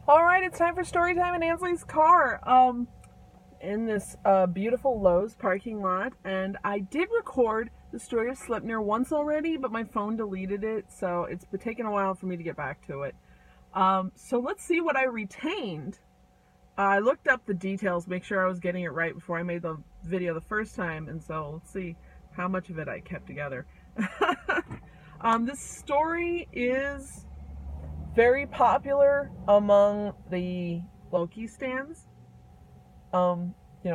All right, it's time for story time in Ansley's car. In this beautiful Lowe's parking lot, and I did record the story of Sleipnir once already, but my phone deleted it, so it's been taking a while for me to get back to it. So let's see what I retained. I looked up the details, make sure I was getting it right before I made the video the first time, and so let's see how much of it I kept together. This story is very popular among the Loki stands, from the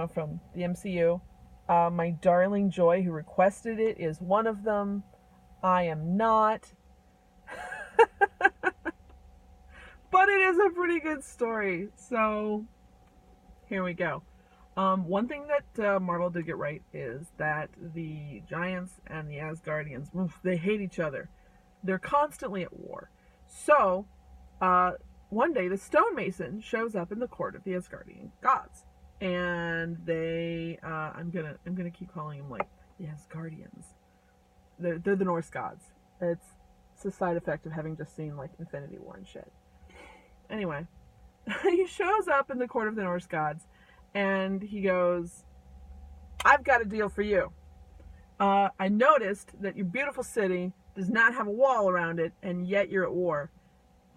MCU. My darling Joy, who requested it, is one of them. I am not. But it is a pretty good story. So, here we go. One thing that Marvel did get right is that the Giants and the Asgardians, they hate each other. They're constantly at war. So, one day the stonemason shows up in the court of the Asgardian gods, and I'm gonna keep calling them like the Asgardians. They're the Norse gods. It's a side effect of having just seen like Infinity War and shit. Anyway, he shows up in the court of the Norse gods, and he goes, "I've got a deal for you. I noticed that your beautiful city does not have a wall around it, and yet you're at war.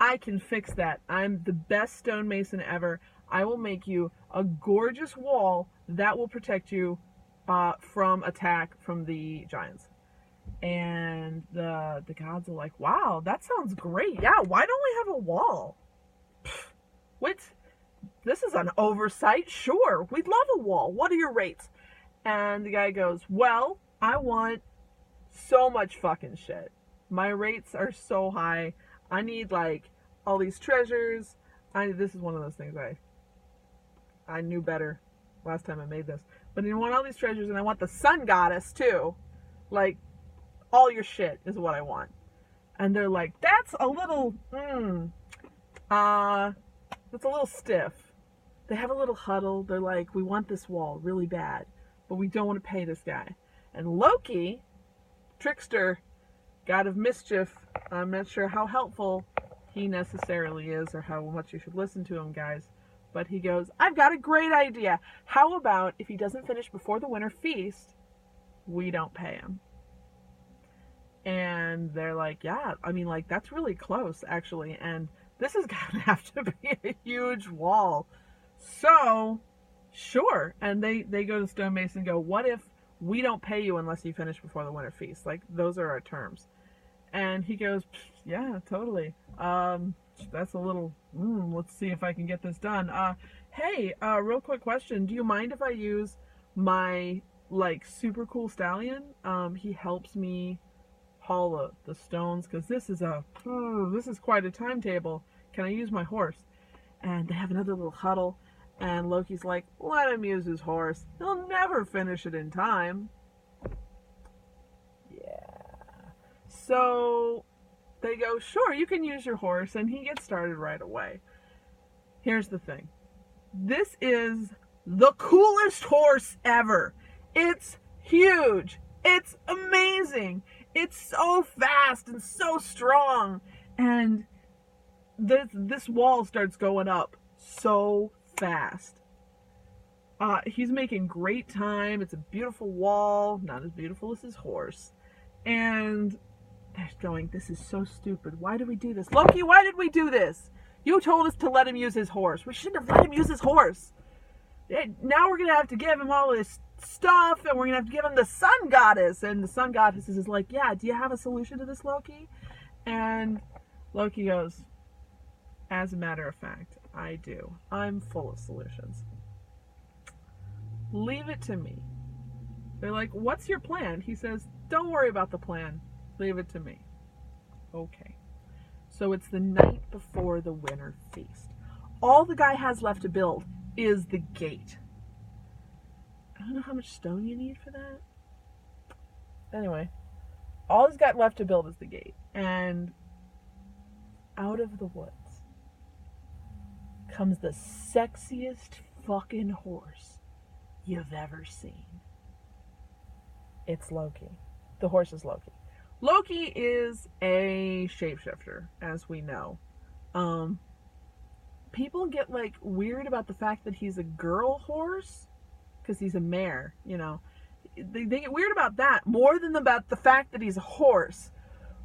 I can fix that. I'm the best stonemason ever. I will make you a gorgeous wall that will protect you from attack from the giants." And the gods are like, "Wow, that sounds great. Yeah, why don't we have a wall? What? This is an oversight. Sure, we'd love a wall. What are your rates?" And the guy goes, "Well, I want so much fucking shit. My rates are so high. I need like all these treasures." This is one of those things I knew better last time I made this. But I want all these treasures, and I want the sun goddess too. Like, all your shit is what I want. And they're like, "That's a little, that's a little stiff." They have a little huddle. They're like, "We want this wall really bad, but we don't want to pay this guy." And Loki, trickster, god of mischief, I'm not sure how helpful he necessarily is or how much you should listen to him, guys, but he goes, "I've got a great idea. How about if he doesn't finish before the winter feast, we don't pay him?" And they're like, "Yeah, I mean, like, that's really close, actually, and this is gonna have to be a huge wall. So, sure." And they go to Stonemason and go, "What if we don't pay you unless you finish before the winter feast? Like, those are our terms." And he goes, "Yeah, totally. That's a little, let's see if I can get this done. Hey, real quick question. Do you mind if I use my, like, super cool stallion? He helps me haul the stones, because this is quite a timetable. Can I use my horse?" And they have another little huddle, and Loki's like, "Let him use his horse. He'll never finish it in time." Yeah. So they go, "Sure, you can use your horse," and he gets started right away. Here's the thing. This is the coolest horse ever. It's huge. It's amazing. It's so fast and so strong. And this wall starts going up so fast. He's making great time. It's a beautiful wall, not as beautiful as his horse. And they're going, "This is so stupid. Why did we do this? Loki, why did we do this? You told us to let him use his horse. We shouldn't have let him use his horse. Now we're going to have to give him all this stuff, and we're going to have to give him the sun goddess." And the sun goddess is like, "Yeah, do you have a solution to this, Loki?" And Loki goes, "As a matter of fact, I do. I'm full of solutions. Leave it to me." They're like, "What's your plan?" He says, "Don't worry about the plan. Leave it to me." Okay. So it's the night before the winter feast. All the guy has left to build is the gate. I don't know how much stone you need for that. Anyway, all he's got left to build is the gate. And out of the woods comes the sexiest fucking horse you've ever seen. It's Loki. The horse is Loki. Loki is a shapeshifter, as we know. people get like weird about the fact that he's a girl horse because he's a mare, you know. They get weird about that more than about the fact that he's a horse,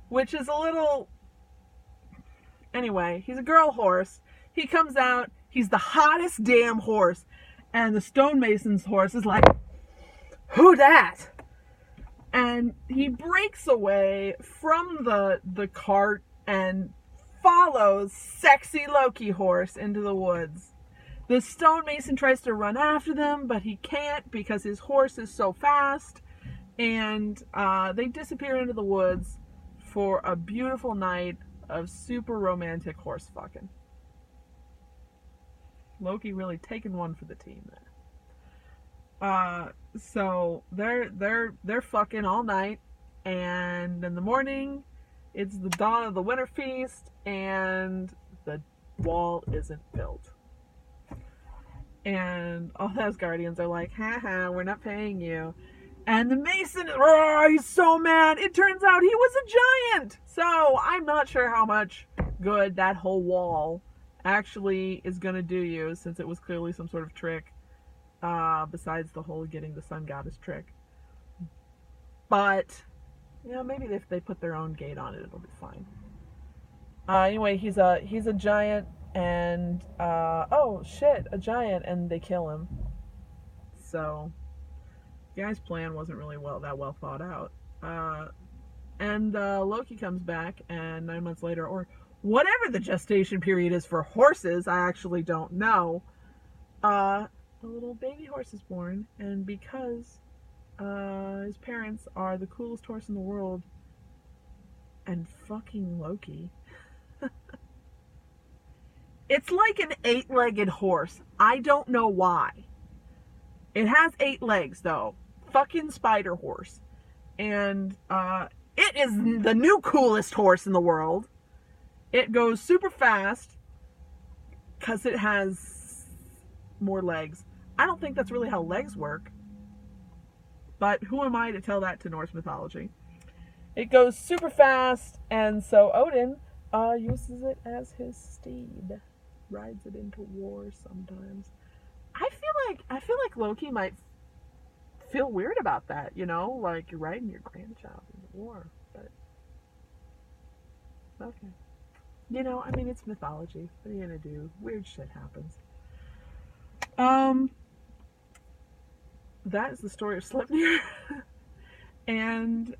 which is a little. Anyway, he's a girl horse. He comes out, he's the hottest damn horse, and the stonemason's horse is like, who dat? And he breaks away from the cart and follows sexy Loki horse into the woods. The stonemason tries to run after them, but he can't because his horse is so fast. And they disappear into the woods for a beautiful night of super romantic horse fucking. Loki really taking one for the team there. So they're fucking all night, and in the morning, it's the dawn of the winter feast, and the wall isn't built. And all the Asgardians are like, haha, we're not paying you. And the mason, he's so mad. It turns out he was a giant. So I'm not sure how much good that whole wall actually is going to do you, since it was clearly some sort of trick, besides the whole getting the sun goddess trick. But, you know, maybe if they put their own gate on it, it'll be fine. Anyway, he's a giant. And, oh shit, a giant, and they kill him. So, the guy's plan wasn't really that well thought out. And Loki comes back, and 9 months later, or whatever the gestation period is for horses, I actually don't know, a little baby horse is born, and because his parents are the coolest horse in the world, and fucking Loki... It's like an 8-legged horse. I don't know why. It has 8 legs, though. Fucking spider horse. And it is the new coolest horse in the world. It goes super fast because it has more legs. I don't think that's really how legs work. But who am I to tell that to Norse mythology? It goes super fast, and so Odin uses it as his steed. Rides it into war sometimes. I feel like Loki might feel weird about that, you know, like you're riding your grandchild into war. But okay, you know, I mean, it's mythology. What are you gonna do? Weird shit happens. That is the story of Sleipnir. And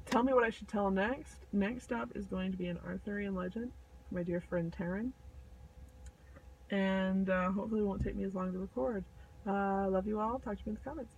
tell me what I should tell next. Next up is going to be an Arthurian legend. My dear friend Taryn, and hopefully it won't take me as long to record. Love you all. Talk to me in the comments.